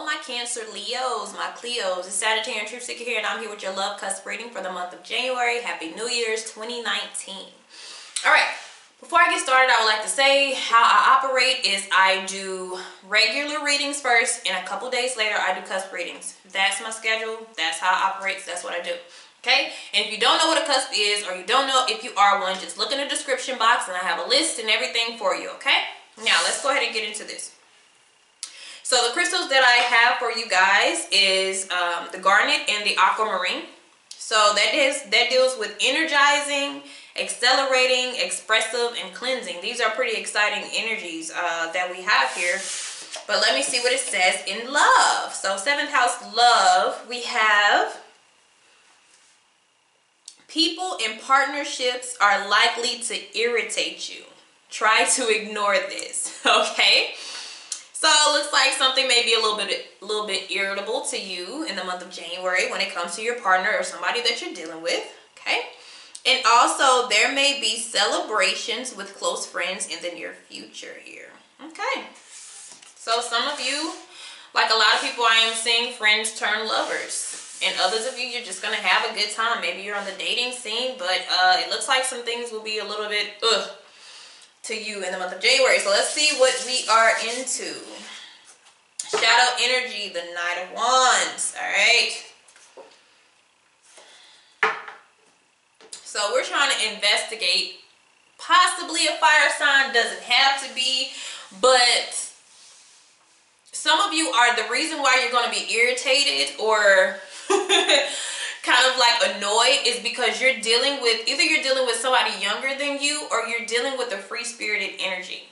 my Cancer Leos, my Cleos. It's Sagittarian Truth Seeker here, and I'm here with your love cusp reading for the month of January. Happy New Year's 2019. All right, before I get started, I would like to say how I operate is I do regular readings first, and a couple days later, I do cusp readings. That's my schedule. That's how I operate. So that's what I do. Okay, and if you don't know what a cusp is, or you don't know if you are one, just look in the description box, and I have a list and everything for you. Okay, now let's go ahead and get into this. So the crystals that I have for you guys is the Garnet and the Aquamarine. So that deals with energizing, accelerating, expressive, and cleansing. These are pretty exciting energies that we have here. But let me see what it says in love. So 7th house love, we have people in partnerships are likely to irritate you. Try to ignore this, okay? So it looks like something may be a little bit irritable to you in the month of January when it comes to your partner or somebody that you're dealing with, okay? And also there may be celebrations with close friends in the near future here, okay? So some of you, like a lot of people I am seeing, friends turn lovers. And others of you, you're just going to have a good time. Maybe you're on the dating scene, but it looks like some things will be a little bit to you in the month of January. So let's see what we are into. Shadow energy, the Knight of Wands. All right. So we're trying to investigate possibly a fire sign. Doesn't have to be, but some of you are the reason why you're going to be irritated or kind of like annoyed is because you're dealing with, either you're dealing with somebody younger than you or you're dealing with a free-spirited energy,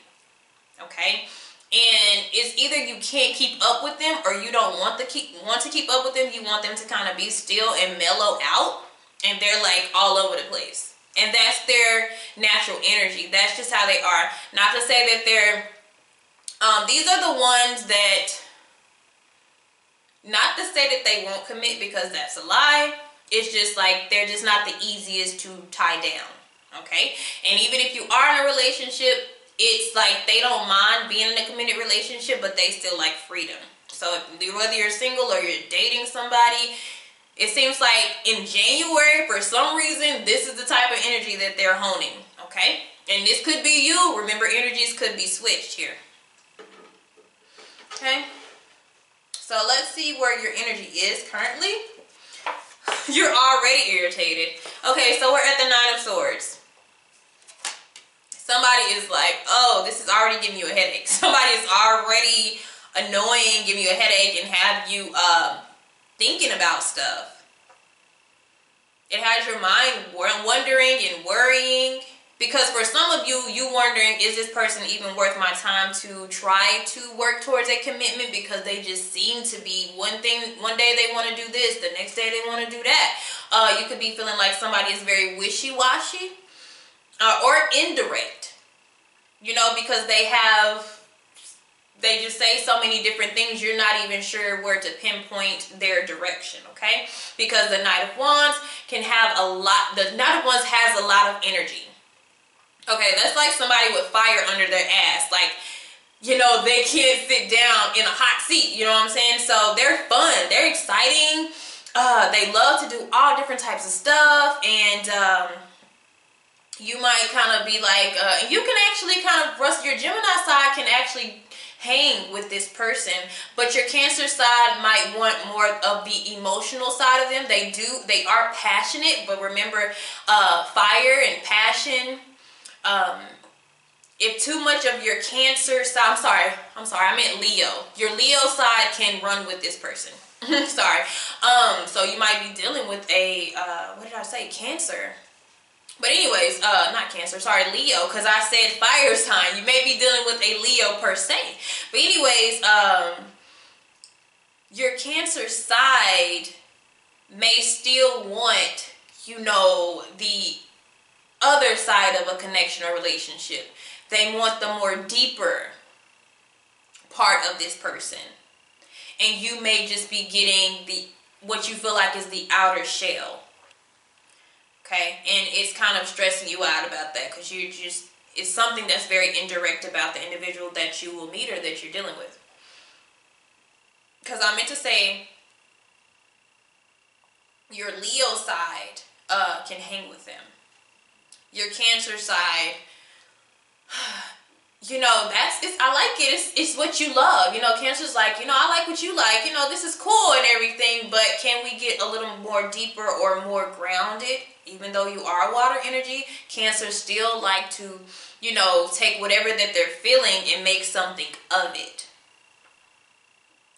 okay? And it's either you can't keep up with them or you don't want to keep up with them. You want them to kind of be still and mellow out, and they're like all over the place. And that's their natural energy. That's just how they are. Not to say that they're, these are the ones that, not to say that they won't commit, because that's a lie. It's just like they're just not the easiest to tie down, okay? And even if you are in a relationship, it's like they don't mind being in a committed relationship, but they still like freedom. So whether you're single or you're dating somebody, it seems like in January, for some reason, this is the type of energy that they're honing, okay? And this could be you. Remember, energies could be switched here, okay? So let's see where your energy is currently. You're already irritated. Okay, so we're at the 9 of Swords. Somebody is like, oh, this is already giving you a headache. Somebody is already annoying, giving you a headache, and have you thinking about stuff. It has your mind wondering and worrying. Because for some of you, you wondering, is this person even worth my time to try to work towards a commitment, because they just seem to be one day they want to do this, the next day they want to do that. You could be feeling like somebody is very wishy-washy or indirect, you know, because they just say so many different things, you're not even sure where to pinpoint their direction, okay? Because the Knight of Wands can have a lot, the Knight of Wands has a lot of energy. Okay, that's like somebody with fire under their ass. Like, you know, they can't sit down in a hot seat. You know what I'm saying? So they're fun. They're exciting. They love to do all different types of stuff. And you might kind of be like, you can actually kind of, your Gemini side can actually hang with this person. But your Cancer side might want more of the emotional side of them. They are passionate. But remember, fire and passion, if too much of your Cancer side, I'm sorry, I meant Leo. Your Leo side can run with this person. Sorry. So you might be dealing with a, what did I say? Cancer. But anyways, not Cancer, sorry, Leo, because I said fire sign. You may be dealing with a Leo per se. But anyways, your Cancer side may still want, you know, the other side of a connection or relationship. They want the more deeper part of this person, and you may just be getting what you feel like is the outer shell, okay? And it's kind of stressing you out about that, because it's something that's very indirect about the individual that you will meet or that you're dealing with. because I meant to say your Leo side can hang with them. Your Cancer side, you know, I like it. It's what you love. You know, Cancer's like, you know, I like what you like. You know, this is cool and everything, but can we get a little more deeper or more grounded? Even though you are water energy, Cancer still like to, you know, take whatever that they're feeling and make something of it.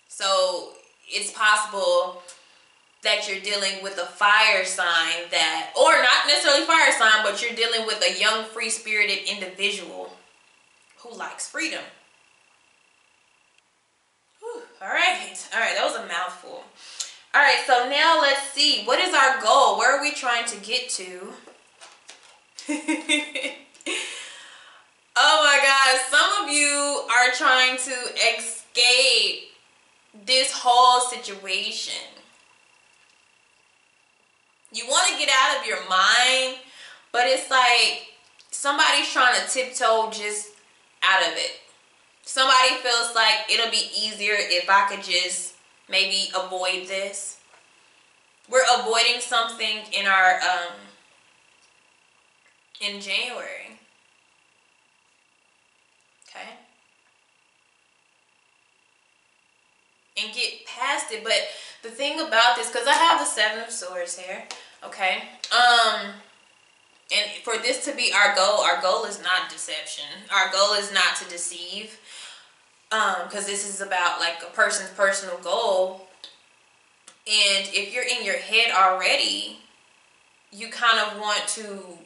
So it's possible that you're dealing with a fire sign that, or not necessarily fire sign, but you're dealing with a young, free-spirited individual who likes freedom. Whew. All right, that was a mouthful. All right, so now let's see, what is our goal? Where are we trying to get to? Oh my God, some of you are trying to escape this whole situation. You want to get out of your mind, but it's like somebody's trying to tiptoe just out of it. Somebody feels like it'll be easier if I could just maybe avoid this. We're avoiding something in our in January. Okay? And get past it. But the thing about this, because I have the Seven of Swords here, okay? And for this to be our goal is not deception. Our goal is not to deceive, because this is about like a person's personal goal. And if you're in your head already, you kind of want to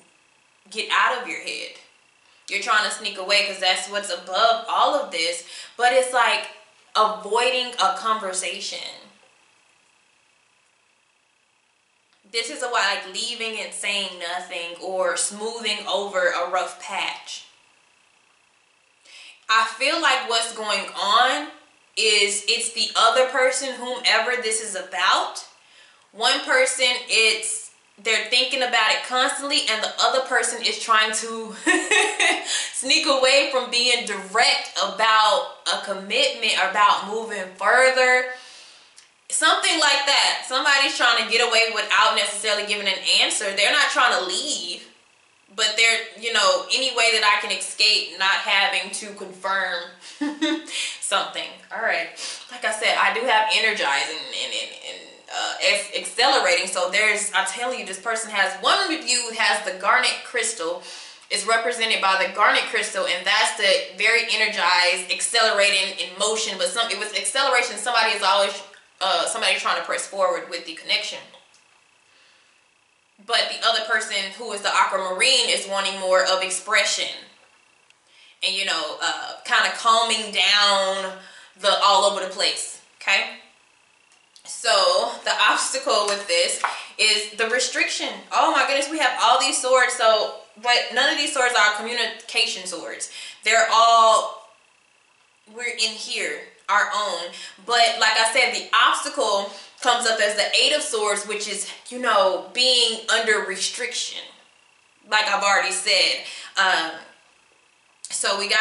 get out of your head. You're trying to sneak away because that's what's above all of this. But it's like avoiding a conversation. This is like leaving and saying nothing or smoothing over a rough patch. I feel like what's going on is it's the other person, whomever this is about. One person, they're thinking about it constantly, and the other person is trying to sneak away from being direct about a commitment, about moving further. Something like that. Somebody's trying to get away without necessarily giving an answer. They're not trying to leave, but they're, you know, any way that I can escape not having to confirm something. All right. Like I said, I do have energizing and accelerating. So I'm telling you, this person has, one of you has the garnet crystal. Is represented by the garnet crystal, and that's the very energized, accelerating in motion. But it was acceleration. Somebody is always somebody trying to press forward with the connection. But the other person, who is the aquamarine, is wanting more of expression. And, you know, kind of calming down the all over the place. Okay? So, the obstacle with this is the restriction. Oh my goodness, we have all these swords. So, but none of these swords are communication swords. They're all, we're in here, our own. But like I said, the obstacle comes up as the Eight of Swords, which is, you know, being under restriction. Like I've already said. So we got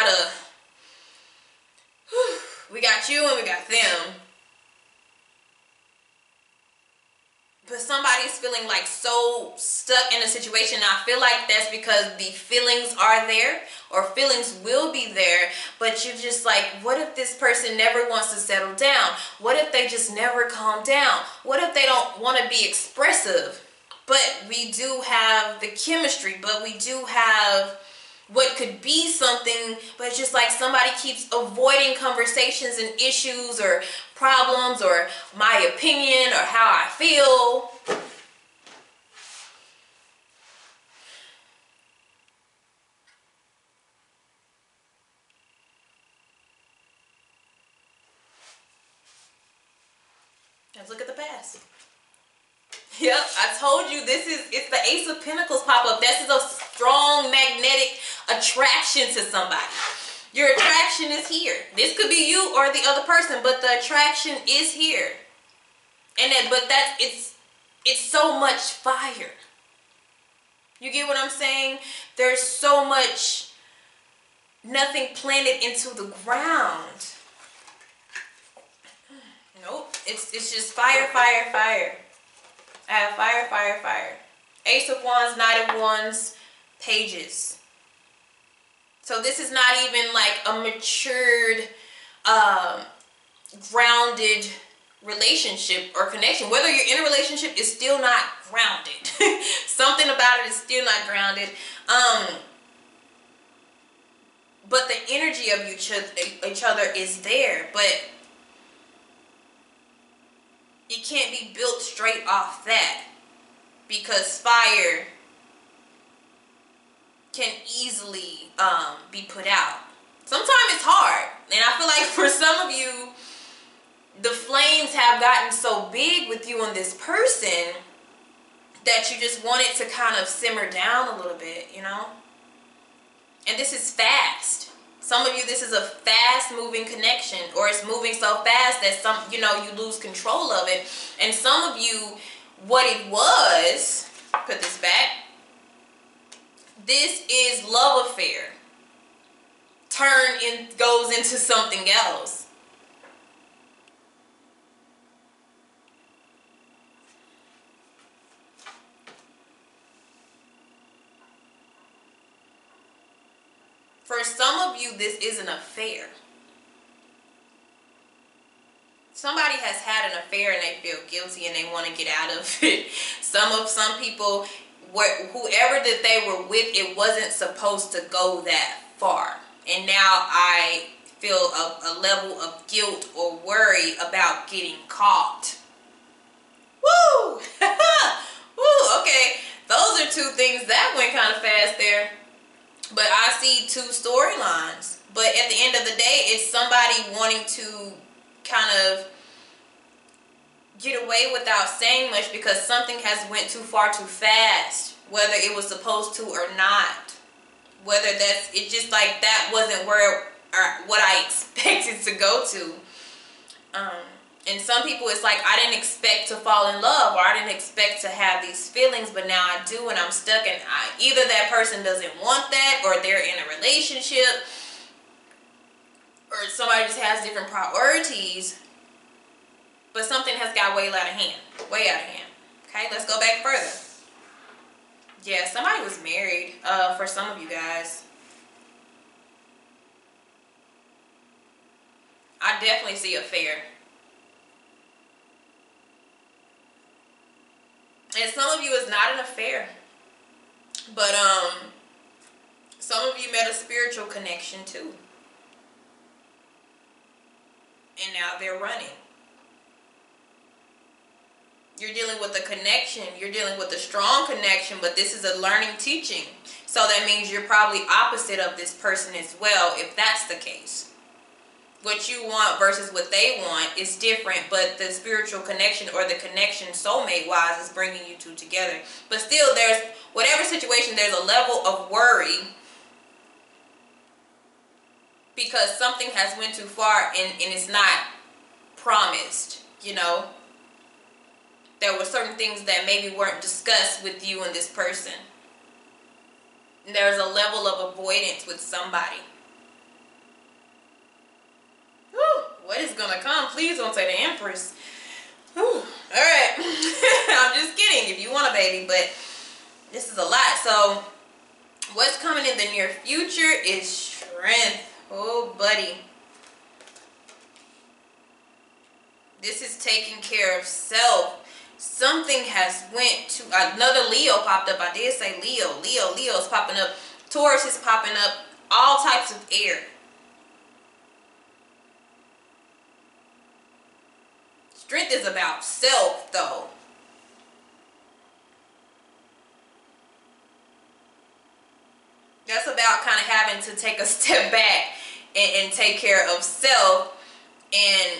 you and we got them. But somebody's feeling like so stuck in a situation. I feel like that's because the feelings are there, or feelings will be there, but you're just like, what if this person never wants to settle down? What if they just never calm down? What if they don't want to be expressive? But we do have the chemistry, but we do have what could be something, but it's just like somebody keeps avoiding conversations and issues or problems or my opinion or how I feel. Let's look at the past. Yep, I told you it's the Ace of Pentacles pop up. This is a strong magnetic attraction to somebody. Your attraction is here. This could be you or the other person, but the attraction is here. And it's so much fire. You get what I'm saying? There's so much, nothing planted into the ground. Nope. It's just fire, fire, fire. I have fire, fire, fire. Ace of Wands, Knight of Wands, Pages. So this is not even like a matured, grounded relationship or connection. Whether you're in a relationship, it's still not grounded. Something about it is still not grounded. But the energy of each other is there. But it can't be built straight off that. Because fire can easily be put out. Sometimes it's hard. And I feel like for some of you, the flames have gotten so big with you and this person that you just want it to kind of simmer down a little bit, you know? And this is fast. Some of you, this is a fast moving connection, or it's moving so fast that you lose control of it. And some of you, what it was, put this back, this is love affair. Goes into something else. For some of you, this is an affair. Somebody has had an affair and they feel guilty and they want to get out of it. Some people, whoever that they were with, it wasn't supposed to go that far. And now I feel a level of guilt or worry about getting caught. Woo! Woo! Okay, those are two things that went kind of fast there. But I see two storylines. But at the end of the day, it's somebody wanting to kind of get away without saying much because something has went too far too fast, whether it was supposed to or not. Whether it's just like that wasn't what I expected to go to. And some people, it's like, I didn't expect to fall in love, or I didn't expect to have these feelings, but now I do, and I'm stuck, and either that person doesn't want that, or they're in a relationship, or somebody just has different priorities, but something has got way out of hand. Way out of hand. Okay, let's go back further. Yeah, somebody was married, for some of you guys. I definitely see affair. And some of you is not an affair. But some of you met a spiritual connection too. And now they're running. You're dealing with a connection. You're dealing with a strong connection, but this is a learning teaching. So that means you're probably opposite of this person as well, if that's the case. What you want versus what they want is different, but the spiritual connection or the connection soulmate-wise is bringing you two together. But still, there's, whatever situation, there's a level of worry because something has went too far and it's not promised, you know. There were certain things that maybe weren't discussed with you and this person. And there's a level of avoidance with somebody. Whew, what is gonna come? Please don't say the Empress. Whew. All right. I'm just kidding if you want a baby, but this is a lot. So what's coming in the near future is strength. Oh, buddy. This is taking care of self. Something has went to, another Leo popped up. I did say Leo. Leo's popping up. Taurus is popping up. All types of air. Strength is about self, though. That's about kind of having to take a step back and take care of self. And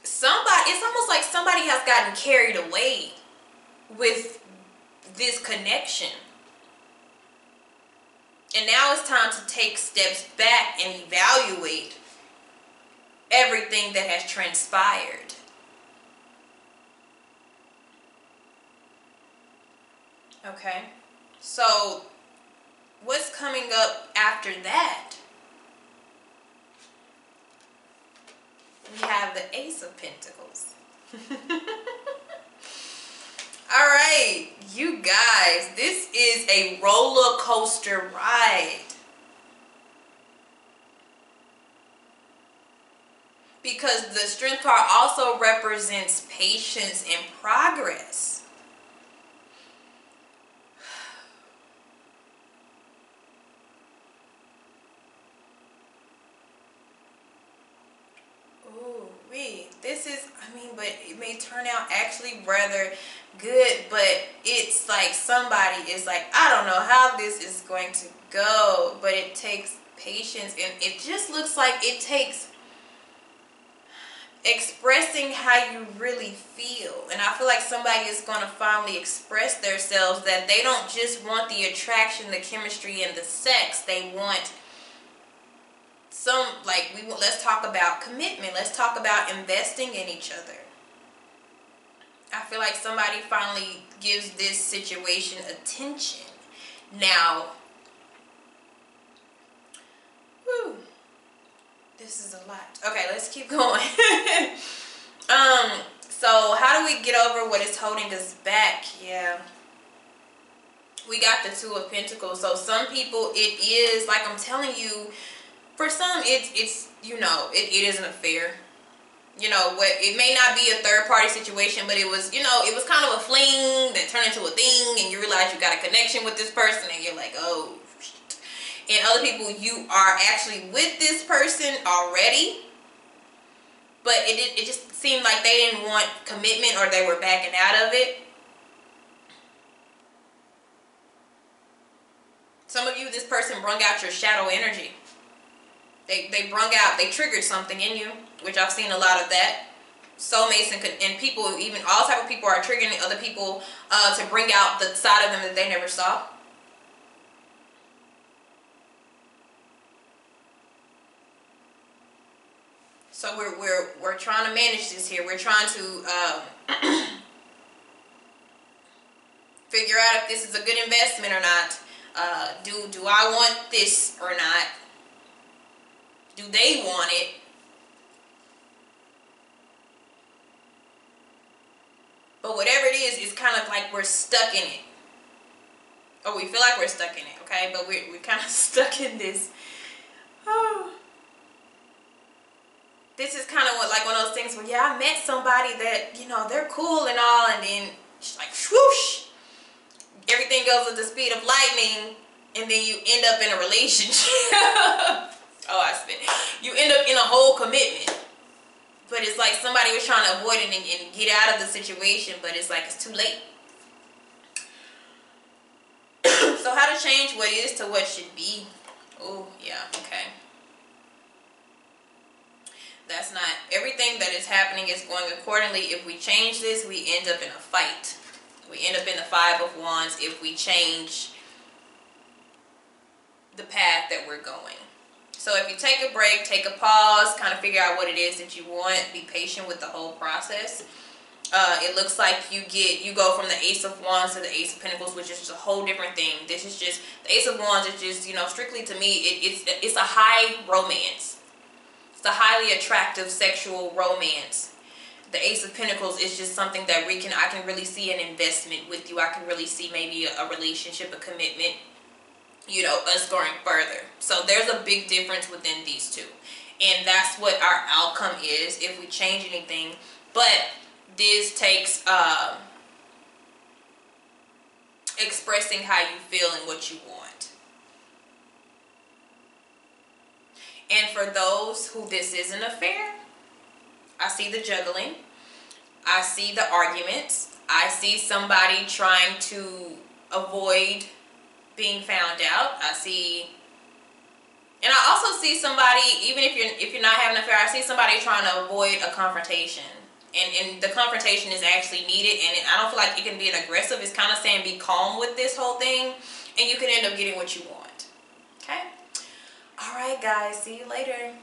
somebody, it's almost like somebody has gotten carried away with this connection. And now it's time to take steps back and evaluate everything that has transpired. Okay, so what's coming up after that? We have the Ace of Pentacles. All right, you guys, this is a roller coaster ride. Because the Strength card also represents patience and progress. Ooh, this is, I mean, but it may turn out actually rather good, but it's like somebody is like, I don't know how this is going to go, but it takes patience, and it just looks like it takes expressing how you really feel. And I feel like somebody is going to finally express themselves, that they don't just want the attraction, the chemistry, and the sex. They want some, like, let's talk about commitment. Let's talk about investing in each other. I feel like somebody finally gives this situation attention. Now, whew, this is a lot. Okay, let's keep going. So how do we get over what is holding us back? Yeah, we got the Two of Pentacles. So some people, it is like I'm telling you, for some it's you know, it is an affair. You know what, it may not be a third party situation, but it was, you know, it was kind of a fling that turned into a thing, and you realize you got a connection with this person, and you're like, oh shit. And other people, you are actually with this person already, but it just seemed like they didn't want commitment, or they were backing out of it. Some of you, this person brung out your shadow energy. They brung out, they triggered something in you, which I've seen a lot of that. Soulmates and people, even all type of people are triggering other people to bring out the side of them that they never saw. So we're trying to manage this here. We're trying to figure out if this is a good investment or not. Do I want this or not? Do they want it? But whatever it is, it's kind of like we're stuck in it. Or we feel like we're stuck in it, okay? But we're kind of stuck in this. Oh. This is kind of like one of those things where, yeah, I met somebody that, you know, they're cool and all, and then it's like swoosh, everything goes at the speed of lightning, and then you end up in a relationship. Oh, I spit. You end up in a whole commitment. But it's like somebody was trying to avoid it and get out of the situation, but it's like it's too late. So how to change what is to what should be? Oh, yeah, okay. That's not, everything that is happening is going accordingly. If we change this, we end up in a fight. We end up in the Five of Wands if we change the path that we're going. So if you take a break, take a pause, kind of figure out what it is that you want, be patient with the whole process. It looks like you go from the Ace of Wands to the Ace of Pentacles, which is just a whole different thing. This is just, the Ace of Wands is just, you know, strictly to me, it's a high romance. It's a highly attractive sexual romance. The Ace of Pentacles is just something that I can really see an investment with you. I can really see maybe a relationship, a commitment, you know, us going further. So there's a big difference within these two. And that's what our outcome is if we change anything. But this takes expressing how you feel and what you want. And for those who this is an affair, I see the juggling. I see the arguments. I see somebody trying to avoid being found out. I see, and I also see somebody, even if you're not having an affair, I see somebody trying to avoid a confrontation, and the confrontation is actually needed. And I don't feel like it can be an aggressive. It's kind of saying be calm with this whole thing, and you can end up getting what you want. Okay. All right, guys. See you later.